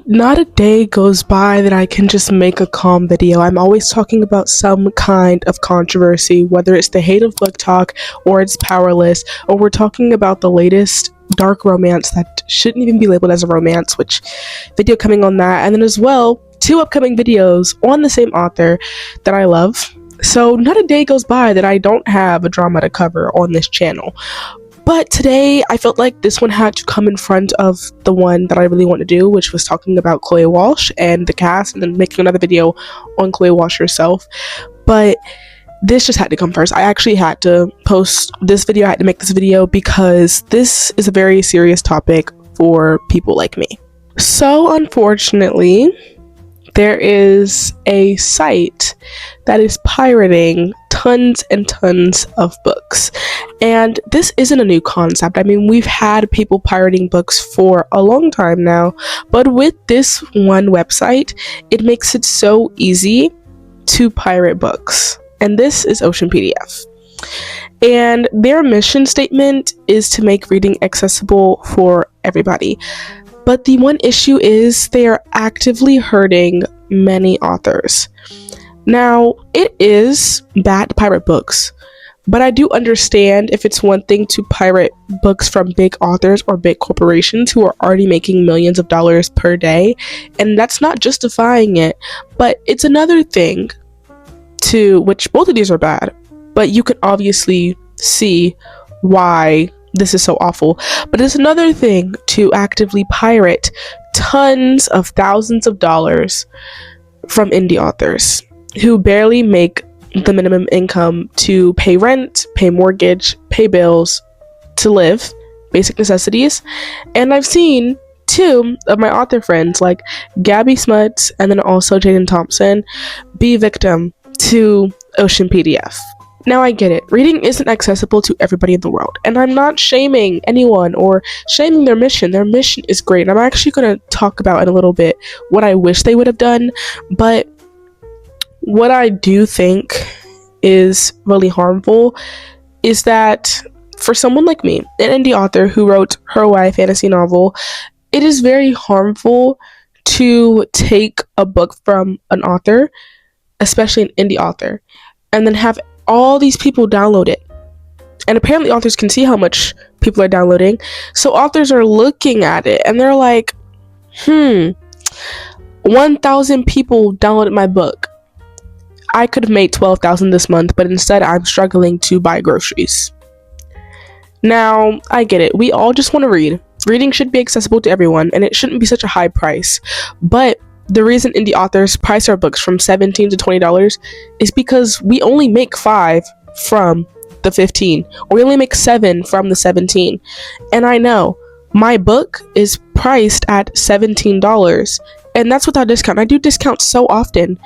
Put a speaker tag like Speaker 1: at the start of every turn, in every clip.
Speaker 1: Not a day goes by that I can just make a calm video. I'm always talking about some kind of controversy, whether it's the hate of book talk, or it's powerless, or we're talking about the latest dark romance that shouldn't even be labeled as a romance, which video coming on that, and then as well, 2 upcoming videos on the same author that I love. So not a day goes by that I don't have a drama to cover on this channel. But today, I felt like this one had to come in front of the one that I really want to do, which was talking about Chloe Walsh and the cast, and then making another video on Chloe Walsh herself. But this just had to come first. I actually had to post this video, I had to make this video, because this is a very serious topic for people like me. So, unfortunately, there is a site that is pirating tons and tons of books. And this isn't a new concept. I mean, we've had people pirating books for a long time now, but with this one website, it makes it so easy to pirate books. And this is OceanPDF. And their mission statement is to make reading accessible for everybody. But the one issue is they are actively hurting many authors. Now, it is bad to pirate books, but I do understand if it's one thing to pirate books from big authors or big corporations who are already making millions of dollars per day, and that's not justifying it, but it's another thing to, which both of these are bad, but you can obviously see why this is so awful. But it's another thing to actively pirate tons of thousands of dollars from indie authors who barely make the minimum income to pay rent, pay mortgage, pay bills, to live, basic necessities. And I've seen 2 of my author friends, like Gabby Smuts and then also Jaden Thompson, be victim to OceanPDF. Now, I get it. Reading isn't accessible to everybody in the world, and I'm not shaming anyone or shaming their mission. Their mission is great, and I'm actually going to talk about in a little bit what I wish they would have done, but what I do think is really harmful is that for someone like me, an indie author who wrote her YA fantasy novel, it is very harmful to take a book from an author, especially an indie author, and then have all these people download it. And apparently authors can see how much people are downloading, so authors are looking at it and they're like, 1,000 people downloaded my book. I could have made 12,000 this month, but instead I'm struggling to buy groceries. Now, I get it. We all just want to read. Reading should be accessible to everyone, and it shouldn't be such a high price. But the reason indie authors price our books from $17 to $20 is because we only make 5 from the 15, or we only make 7 from the 17. And I know my book is priced at $17, and that's without discount. I do discount so often,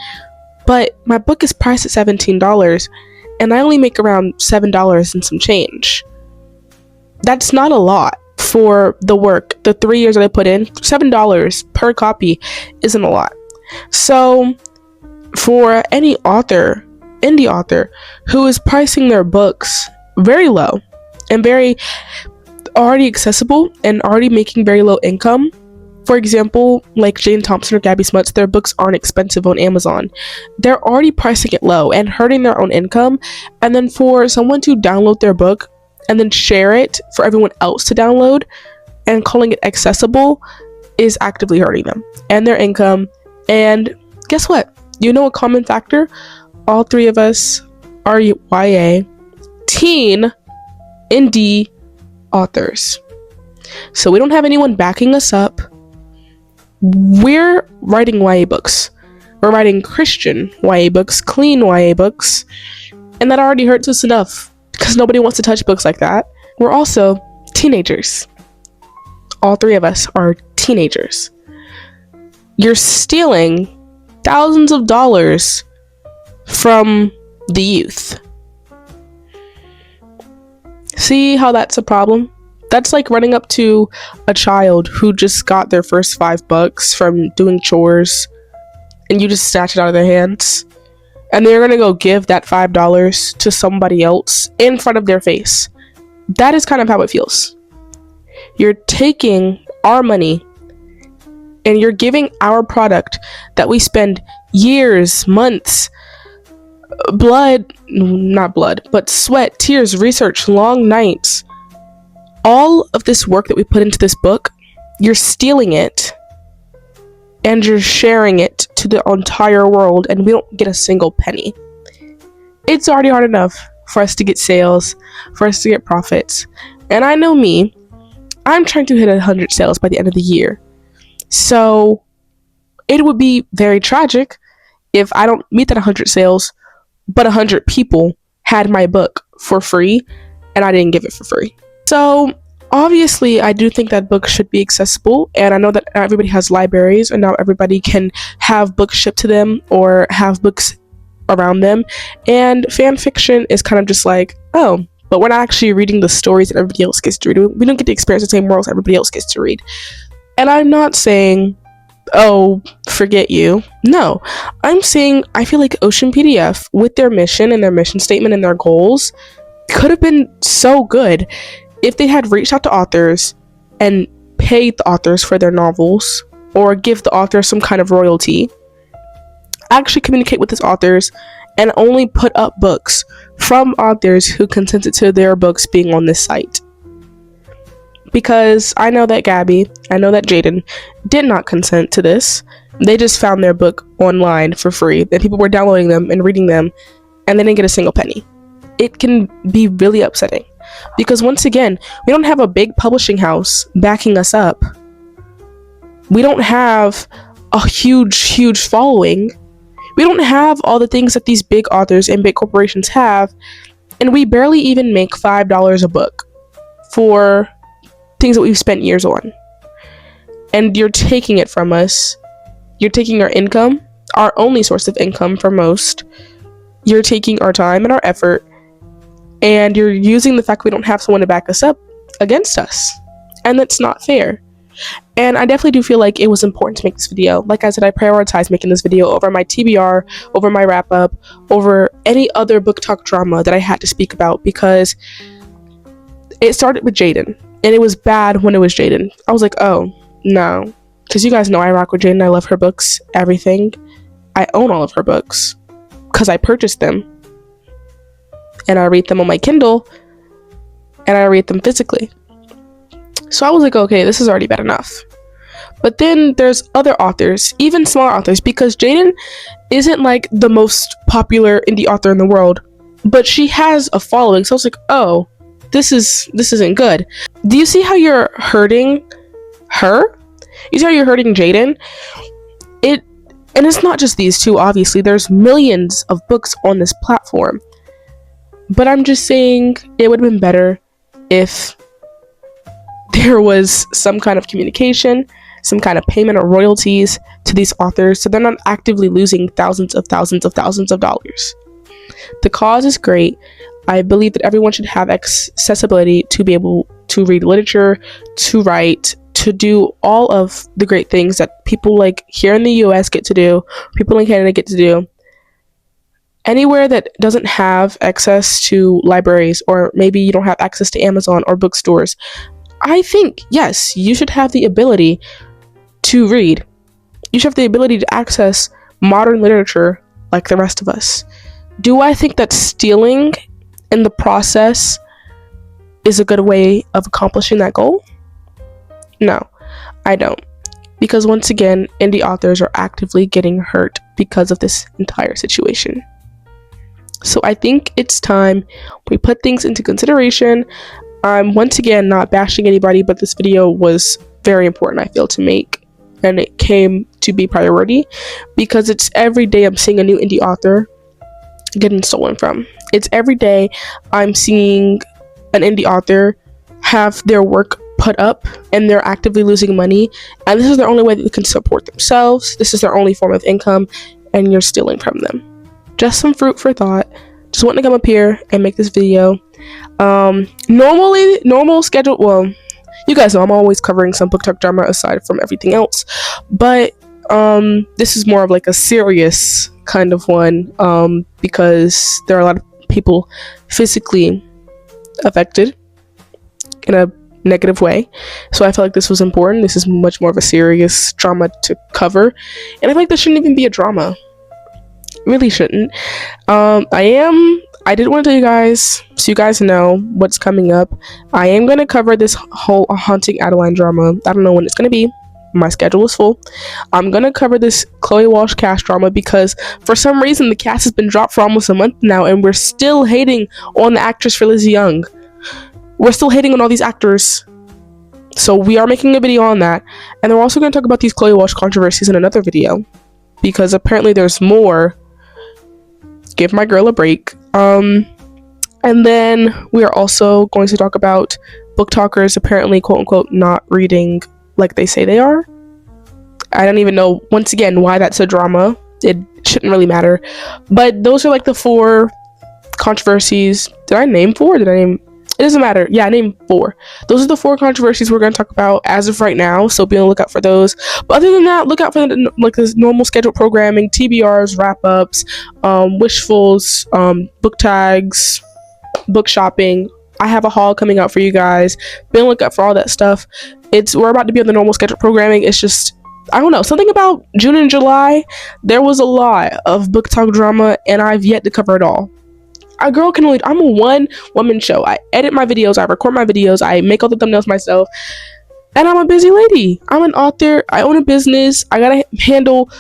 Speaker 1: but my book is priced at $17, and I only make around $7 and some change. That's not a lot for the work, the 3 years that I put in. $7 per copy isn't a lot. So for any author, indie author, who is pricing their books very low and very already accessible and already making very low income, for example, like Jane Thompson or Gabby Smuts, their books aren't expensive on Amazon. They're already pricing it low and hurting their own income. And then for someone to download their book and then share it for everyone else to download and calling it accessible is actively hurting them and their income. And guess what? You know a common factor? All 3 of us are YA teen indie authors. So we don't have anyone backing us up. We're writing YA books. We're writing Christian YA books, clean YA books, and that already hurts us enough because nobody wants to touch books like that. We're also teenagers. All 3 of us are teenagers. You're stealing thousands of dollars from the youth. See how that's a problem? That's like running up to a child who just got their first $5 from doing chores, and you just snatch it out of their hands, and they're gonna go give that $5 to somebody else in front of their face. That is kind of how it feels. You're taking our money and you're giving our product that we spend years, months, not blood, but sweat, tears, research, long nights, all of this work that we put into this book, you're stealing it and you're sharing it to the entire world, and we don't get a single penny. It's already hard enough for us to get sales, for us to get profits. And I know me, I'm trying to hit 100 sales by the end of the year. So it would be very tragic if I don't meet that 100 sales, but 100 people had my book for free and I didn't give it for free. So obviously, I do think that books should be accessible, and I know that everybody has libraries, and now everybody can have books shipped to them or have books around them. And fan fiction is kind of just like, oh, but we're not actually reading the stories that everybody else gets to read. We don't get to experience the same worlds everybody else gets to read. And I'm not saying, oh, forget you. No, I'm saying I feel like OceanPDF, with their mission and their mission statement and their goals, could have been so good if they had reached out to authors and paid the authors for their novels, or give the authors some kind of royalty, actually communicate with these authors, and only put up books from authors who consented to their books being on this site. Because I know that Gabby, I know that Jaden did not consent to this. They just found their book online for free, and people were downloading them and reading them, and they didn't get a single penny. It can be really upsetting. Because once again, we don't have a big publishing house backing us up. We don't have a huge following. We don't have all the things that these big authors and big corporations have. And we barely even make $5 a book for things that we've spent years on. And you're taking it from us. You're taking our income, our only source of income for most. You're taking our time and our effort, and you're using the fact we don't have someone to back us up against us. And that's not fair. And I definitely do feel like it was important to make this video. Like I said, I prioritized making this video over my TBR, over my wrap up, over any other book talk drama that I had to speak about, because it started with Jaden, and it was bad when it was Jaden. I was like, oh, no. Because you guys know I rock with Jaden. I love her books, everything. I own all of her books because I purchased them. And I read them on my Kindle, and I read them physically. So I was like, okay, this is already bad enough. But then there's other authors, even smaller authors, because Jaden isn't like the most popular indie author in the world, but she has a following. So I was like, oh, this isn't good. Do you see how you're hurting her? You see how you're hurting Jaden? And it's not just these two, obviously. There's millions of books on this platform. But I'm just saying it would have been better if there was some kind of communication, some kind of payment or royalties to these authors, so they're not actively losing thousands of dollars. The cause is great. I believe that everyone should have accessibility to be able to read literature, to write, to do all of the great things that people like here in the US get to do, people in Canada get to do. Anywhere that doesn't have access to libraries, or maybe you don't have access to Amazon or bookstores, I think, yes, you should have the ability to read. You should have the ability to access modern literature like the rest of us. Do I think that stealing in the process is a good way of accomplishing that goal? No, I don't. Because once again, indie authors are actively getting hurt because of this entire situation. So I think it's time we put things into consideration. I'm once again not bashing anybody, but this video was very important, I feel, to make, and it came to be priority because it's every day I'm seeing a new indie author getting stolen from. It's every day I'm seeing an indie author have their work put up and they're actively losing money, and this is their only way that they can support themselves. This is their only form of income, and you're stealing from them. Just some fruit for thought. Just wanted to come up here and make this video. Normal schedule, well, you guys know I'm always covering some book talk drama aside from everything else, but this is more of like a serious kind of one, because there are a lot of people physically affected in a negative way. So I felt like this was important. This is much more of a serious drama to cover, and I feel like this shouldn't even be a drama. Really shouldn't. I did want to tell you guys, so you guys know what's coming up. I am going to cover this whole Haunting Adeline drama. I don't know when it's going to be. My schedule is full. I'm going to cover this Chloe Walsh cast drama because for some reason the cast has been dropped for almost a month now, and we're still hating on the actress for Lizzie Young. We're still hating on all these actors. So we are making a video on that. And we're also going to talk about these Chloe Walsh controversies in another video, because apparently there's more. Give my girl a break. And then we are also going to talk about book talkers apparently, quote unquote, not reading like they say they are. I don't even know, once again, why that's a drama. It shouldn't really matter. But those are like the 4 controversies. Did I name 4? It doesn't matter. Yeah, I named 4. Those are the 4 controversies we're going to talk about as of right now, so be on the lookout for those. But other than that, look out for this normal scheduled programming, TBRs, wrap-ups, wishfuls, book tags, book shopping. I have a haul coming out for you guys. Be on the lookout for all that stuff. We're about to be on the normal scheduled programming. It's just, I don't know, something about June and July, there was a lot of book talk drama, and I've yet to cover it all. I'm a one-woman show. I edit my videos, I record my videos, I make all the thumbnails myself, and I'm a busy lady. I'm an author, I own a business, I gotta handle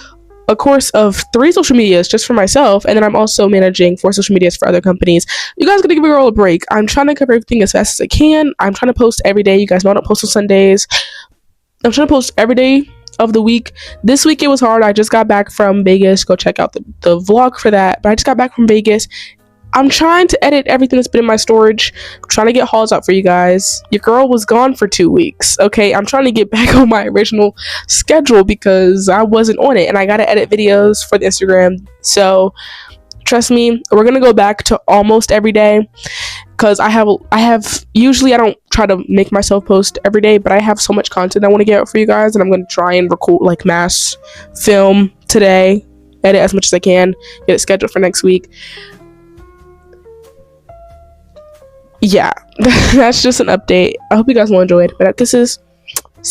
Speaker 1: a course of 3 social medias just for myself, and then I'm also managing 4 social medias for other companies. You guys gotta give a girl a break. I'm trying to cover everything as fast as I can. I'm trying to post every day. You guys know I don't post on Sundays. I'm trying to post every day of the week. This week it was hard. I just got back from Vegas. Go check out the vlog for that. But I just got back from Vegas. I'm trying to edit everything that's been in my storage. I'm trying to get hauls out for you guys. Your girl was gone for 2 weeks. Okay, I'm trying to get back on my original schedule because I wasn't on it, and I gotta edit videos for the Instagram. So trust me, we're gonna go back to almost every day, because I have usually, I don't try to make myself post every day, but I have so much content I want to get out for you guys, and I'm gonna try and record, like, mass film today, edit as much as I can, get it scheduled for next week. Yeah, that's just an update. I hope you guys will enjoy it. But see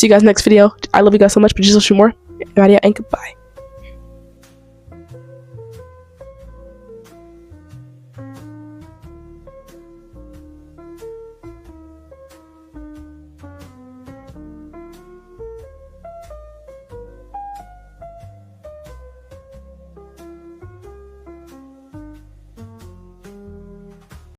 Speaker 1: you guys next video. I love you guys so much, but just a few more. And goodbye.